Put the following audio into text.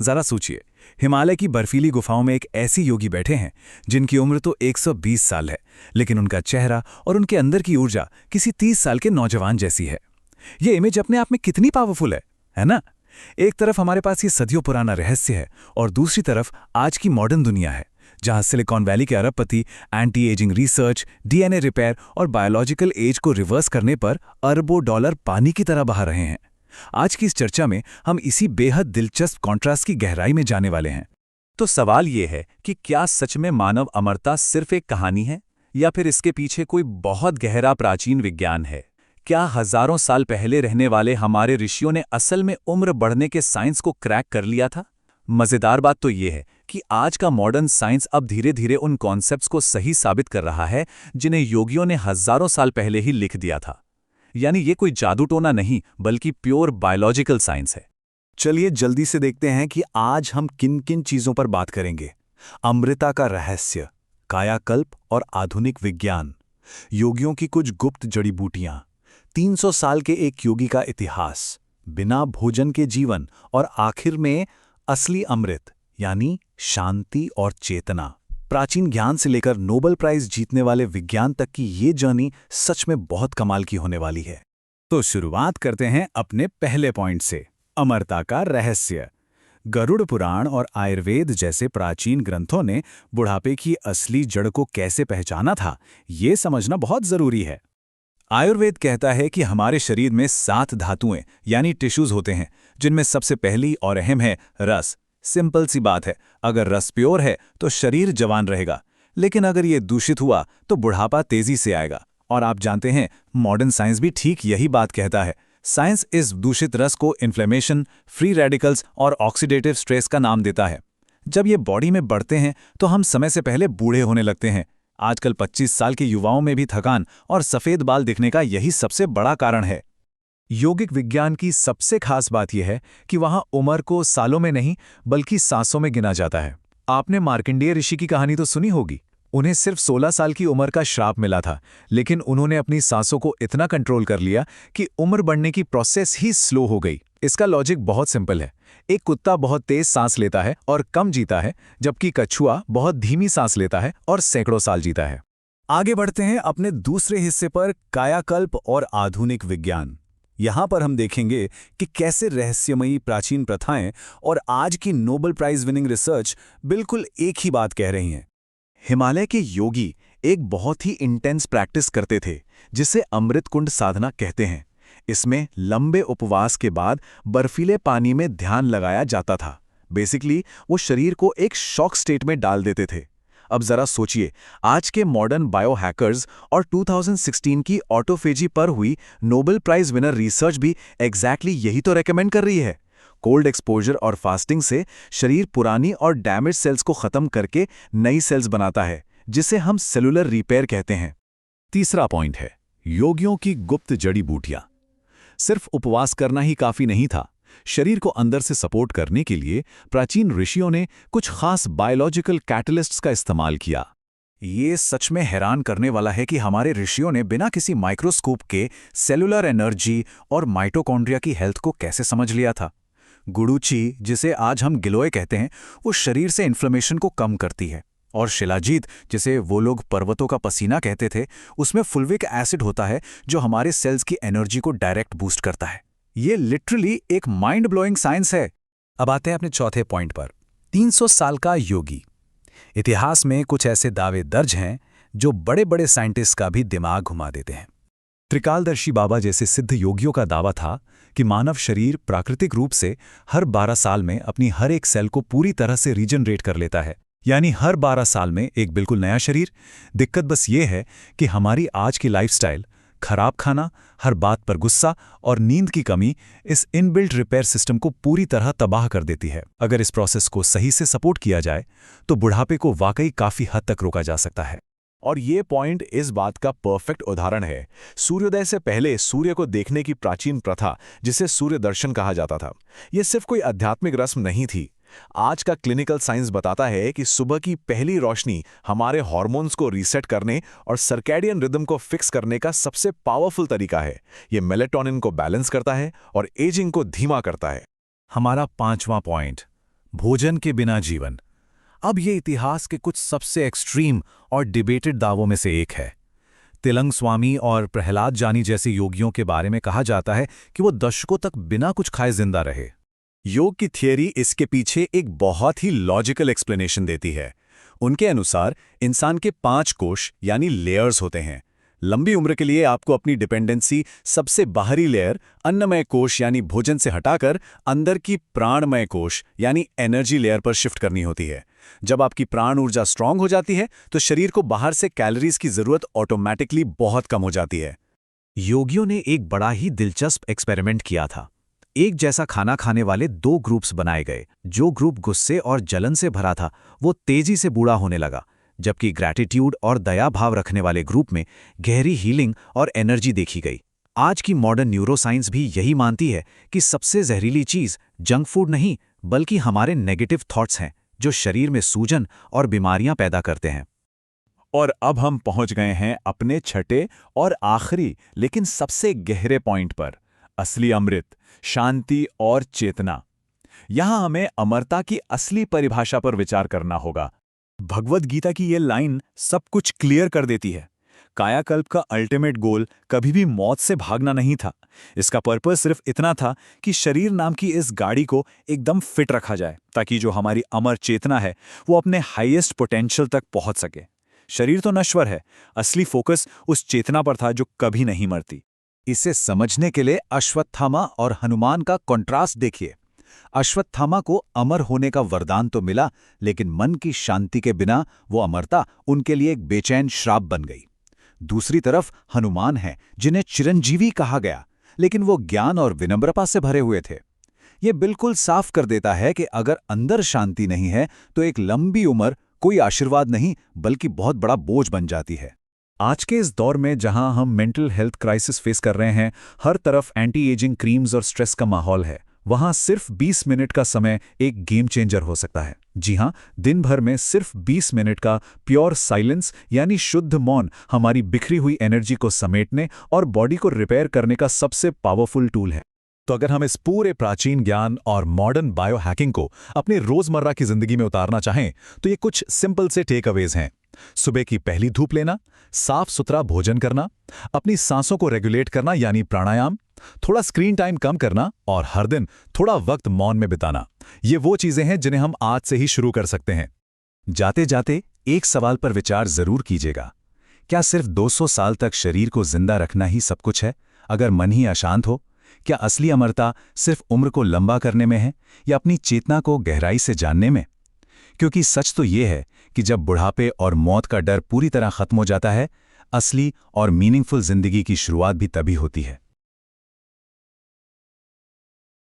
जरा सोचिए, हिमालय की बर्फीली गुफाओं में एक ऐसी योगी बैठे हैं जिनकी उम्र तो 120 साल है, लेकिन उनका चेहरा और उनके अंदर की ऊर्जा किसी 30 साल के नौजवान जैसी है। ये इमेज अपने आप में कितनी पावरफुल है ना? एक तरफ हमारे पास ये सदियों पुराना रहस्य है और दूसरी तरफ आज की मॉडर्न दुनिया है, जहां सिलिकॉन वैली के अरबपति anti ageing research, DNA repair और बायोलॉजिकल एज को रिवर्स करने पर अरबों डॉलर पानी की तरह बहा रहे हैं। आज की इस चर्चा में हम इसी बेहद दिलचस्प कॉन्ट्रास्ट की गहराई में जाने वाले हैं। तो सवाल ये है कि क्या सच में मानव अमरता सिर्फ एक कहानी है, या फिर इसके पीछे कोई बहुत गहरा प्राचीन विज्ञान है? क्या हजारों साल पहले रहने वाले हमारे ऋषियों ने असल में उम्र बढ़ने के साइंस को क्रैक कर लिया था? मजेदार बात तो ये है कि आज का मॉडर्न साइंस अब धीरे धीरे उन कॉन्सेप्ट्स को सही साबित कर रहा है जिन्हें योगियों ने हजारों साल पहले ही लिख दिया था। यानी ये कोई जादू टोना नहीं, बल्कि प्योर बायोलॉजिकल साइंस है। चलिए जल्दी से देखते हैं कि आज हम किन किन चीजों पर बात करेंगे। अमृता का रहस्य, कायाकल्प और आधुनिक विज्ञान, योगियों की कुछ गुप्त जड़ी बूटियां, 300 साल के एक योगी का इतिहास, बिना भोजन के जीवन और आखिर में असली अमृत यानी शांति और चेतना। प्राचीन ज्ञान से लेकर नोबेल प्राइज जीतने वाले विज्ञान तक की ये जर्नी सच में बहुत कमाल की होने वाली है। तो शुरुआत करते हैं अपने पहले पॉइंट से, अमरता का रहस्य। गरुड़ पुराण और आयुर्वेद जैसे प्राचीन ग्रंथों ने बुढ़ापे की असली जड़ को कैसे पहचाना था, ये समझना बहुत जरूरी है। आयुर्वेद कहता है कि हमारे शरीर में 7 धातुएं यानी टिश्यूज होते हैं, जिनमें सबसे पहली और अहम है रस। सिंपल सी बात है, अगर रस प्योर है तो शरीर जवान रहेगा, लेकिन अगर ये दूषित हुआ तो बुढ़ापा तेजी से आएगा। और आप जानते हैं, मॉडर्न साइंस भी ठीक यही बात कहता है। साइंस इस दूषित रस को इन्फ्लेमेशन, फ्री रेडिकल्स और ऑक्सीडेटिव स्ट्रेस का नाम देता है। जब ये बॉडी में बढ़ते हैं तो हम समय से पहले बूढ़े होने लगते हैं। आजकल 25 साल के युवाओं में भी थकान और सफेद बाल दिखने का यही सबसे बड़ा कारण है। योगिक विज्ञान की सबसे खास बात यह है कि वहां उम्र को सालों में नहीं बल्कि सांसों में गिना जाता है। आपने मार्कंडेय ऋषि की कहानी तो सुनी होगी। उन्हें सिर्फ 16 साल की उम्र का श्राप मिला था, लेकिन उन्होंने अपनी सांसों को इतना कंट्रोल कर लिया कि उम्र बढ़ने की प्रोसेस ही स्लो हो गई। इसका लॉजिक बहुत सिंपल है। एक कुत्ता बहुत तेज सांस लेता है और कम जीता है, जबकि कछुआ बहुत धीमी सांस लेता है और सैकड़ों साल जीता है। आगे बढ़ते हैं अपने दूसरे हिस्से पर, कायाकल्प और आधुनिक विज्ञान। यहां पर हम देखेंगे कि कैसे रहस्यमयी प्राचीन प्रथाएं और आज की नोबेल प्राइज विनिंग रिसर्च बिल्कुल एक ही बात कह रही हैं। हिमालय के योगी एक बहुत ही इंटेंस प्रैक्टिस करते थे, जिसे अमृत कुंड साधना कहते हैं। इसमें लंबे उपवास के बाद बर्फीले पानी में ध्यान लगाया जाता था। बेसिकली वो शरीर को एक शॉक स्टेट में डाल देते थे। अब जरा सोचिए, आज के मॉडर्न बायो हैकर्स और 2016 की ऑटोफेजी पर हुई नोबेल प्राइज विनर रिसर्च भी एग्जैक्टली यही तो रेकमेंड कर रही है। कोल्ड एक्सपोजर और फास्टिंग से शरीर पुरानी और डैमेज सेल्स को खत्म करके नई सेल्स बनाता है, जिसे हम सेलुलर रिपेयर कहते हैं। तीसरा पॉइंट है योगियों की गुप्त जड़ी बूटियां। सिर्फ उपवास करना ही काफी नहीं था। शरीर को अंदर से सपोर्ट करने के लिए प्राचीन ऋषियों ने कुछ खास बायोलॉजिकल कैटलिस्ट्स का इस्तेमाल किया। ये सच में हैरान करने वाला है कि हमारे ऋषियों ने बिना किसी माइक्रोस्कोप के सेलुलर एनर्जी और माइटोकॉन्ड्रिया की हेल्थ को कैसे समझ लिया था। गुडुची, जिसे आज हम गिलोय कहते हैं, वो शरीर से इन्फ्लेमेशन को कम करती है। और शिलाजीत, जिसे वो लोग पर्वतों का पसीना कहते थे, उसमें फुल्विक एसिड होता है जो हमारे सेल्स की एनर्जी को डायरेक्ट बूस्ट करता है। ये लिटरली एक माइंड ब्लोइंग साइंस है। अब आते हैं अपने चौथे पॉइंट पर, 300 साल का योगी। इतिहास में कुछ ऐसे दावे दर्ज हैं जो बड़े बड़े साइंटिस्ट का भी दिमाग घुमा देते हैं। त्रिकालदर्शी बाबा जैसे सिद्ध योगियों का दावा था कि मानव शरीर प्राकृतिक रूप से हर 12 साल में अपनी हर एक सेल को पूरी तरह से रीजनरेट कर लेता है, यानी हर 12 साल में एक बिल्कुल नया शरीर। दिक्कत बस ये है कि हमारी आज की लाइफस्टाइल, खराब खाना, हर बात पर गुस्सा और नींद की कमी इस इनबिल्ट रिपेयर सिस्टम को पूरी तरह तबाह कर देती है। अगर इस प्रोसेस को सही से सपोर्ट किया जाए तो बुढ़ापे को वाकई काफी हद तक रोका जा सकता है। और ये पॉइंट इस बात का परफेक्ट उदाहरण है। सूर्योदय से पहले सूर्य को देखने की प्राचीन प्रथा, जिसे सूर्य दर्शन कहा जाता था, ये सिर्फ कोई आध्यात्मिक रस्म नहीं थी। आज का क्लिनिकल साइंस बताता है कि सुबह की पहली रोशनी हमारे हार्मोन्स को रीसेट करने और सर्कैडियन रिदम को फिक्स करने का सबसे पावरफुल तरीका है। ये मेलेटोनिन को बैलेंस करता है और एजिंग को धीमा करता है। हमारा 5वां पॉइंट, भोजन के बिना जीवन। अब ये इतिहास के कुछ सबसे एक्सट्रीम और डिबेटेड दावों में से एक है। तिलंग स्वामी और प्रहलाद जानी जैसे योगियों के बारे में कहा जाता है कि वो दशकों तक बिना कुछ खाए जिंदा रहे। योग की थियरी इसके पीछे एक बहुत ही लॉजिकल एक्सप्लेनेशन देती है। उनके अनुसार इंसान के 5 कोश यानी लेयर्स होते हैं। लंबी उम्र के लिए आपको अपनी डिपेंडेंसी सबसे बाहरी लेयर अन्नमय कोश यानी भोजन से हटाकर अंदर की प्राणमय कोश यानी एनर्जी लेयर पर शिफ्ट करनी होती है। जब आपकी प्राण ऊर्जा स्ट्रांग हो जाती है तो शरीर को बाहर से कैलोरीज की जरूरत ऑटोमेटिकली बहुत कम हो जाती है। योगियों ने एक बड़ा ही दिलचस्प एक्सपेरिमेंट किया था। एक जैसा खाना खाने वाले 2 ग्रुप्स बनाए गए। जो ग्रुप गुस्से और जलन से भरा था वो तेजी से बूढ़ा होने लगा, जबकि ग्रैटिट्यूड और दया भाव रखने वाले ग्रुप में गहरी हीलिंग और एनर्जी देखी गई। आज की मॉडर्न न्यूरोसाइंस भी यही मानती है कि सबसे जहरीली चीज जंक फूड नहीं बल्कि हमारे नेगेटिव थॉट्स हैं, जो शरीर में सूजन और बीमारियां पैदा करते हैं। और अब हम पहुंच गए हैं अपने छठे और आखिरी लेकिन सबसे गहरे पॉइंट पर, असली अमृत, शांति और चेतना। यहां हमें अमरता की असली परिभाषा पर विचार करना होगा। भगवद गीता की ये लाइन सब कुछ क्लियर कर देती है। कायाकल्प का अल्टीमेट गोल कभी भी मौत से भागना नहीं था। इसका पर्पस सिर्फ इतना था कि शरीर नाम की इस गाड़ी को एकदम फिट रखा जाए, ताकि जो हमारी अमर चेतना है वो अपने हाईएस्ट पोटेंशियल तक पहुंच सके। शरीर तो नश्वर है, असली फोकस उस चेतना पर था जो कभी नहीं मरती। इसे समझने के लिए अश्वत्थामा और हनुमान का कॉन्ट्रास्ट देखिए। अश्वत्थामा को अमर होने का वरदान तो मिला, लेकिन मन की शांति के बिना वो अमरता उनके लिए एक बेचैन श्राप बन गई। दूसरी तरफ हनुमान हैं, जिन्हें चिरंजीवी कहा गया, लेकिन वो ज्ञान और विनम्रता से भरे हुए थे। ये बिल्कुल साफ कर देता है कि अगर अंदर शांति नहीं है तो एक लंबी उम्र कोई आशीर्वाद नहीं बल्कि बहुत बड़ा बोझ बन जाती है। आज के इस दौर में जहां हम मेंटल हेल्थ क्राइसिस फेस कर रहे हैं, हर तरफ एंटी एजिंग क्रीम्स और स्ट्रेस का माहौल है, वहां सिर्फ 20 मिनट का समय एक गेम चेंजर हो सकता है। जी हां, दिन भर में सिर्फ 20 मिनट का प्योर साइलेंस यानी शुद्ध मौन हमारी बिखरी हुई एनर्जी को समेटने और बॉडी को रिपेयर करने का सबसे पावरफुल टूल है। तो अगर हम इस पूरे प्राचीन ज्ञान और मॉडर्न बायो हैकिंग को अपनी रोजमर्रा की जिंदगी में उतारना चाहें तो ये कुछ सिंपल से टेक अवेज हैं। सुबह की पहली धूप लेना, साफ सुथरा भोजन करना, अपनी सांसों को रेगुलेट करना यानी प्राणायाम, थोड़ा स्क्रीन टाइम कम करना और हर दिन थोड़ा वक्त मौन में बिताना। ये वो चीजें हैं जिन्हें हम आज से ही शुरू कर सकते हैं। जाते जाते एक सवाल पर विचार जरूर कीजिएगा। क्या सिर्फ 200 साल तक शरीर को जिंदा रखना ही सब कुछ है अगर मन ही अशांत हो? क्या असली अमरता सिर्फ उम्र को लंबा करने में है या अपनी चेतना को गहराई से जानने में? क्योंकि सच तो ये है कि जब बुढ़ापे और मौत का डर पूरी तरह खत्म हो जाता है, असली और मीनिंगफुल जिंदगी की शुरुआत भी तभी होती है।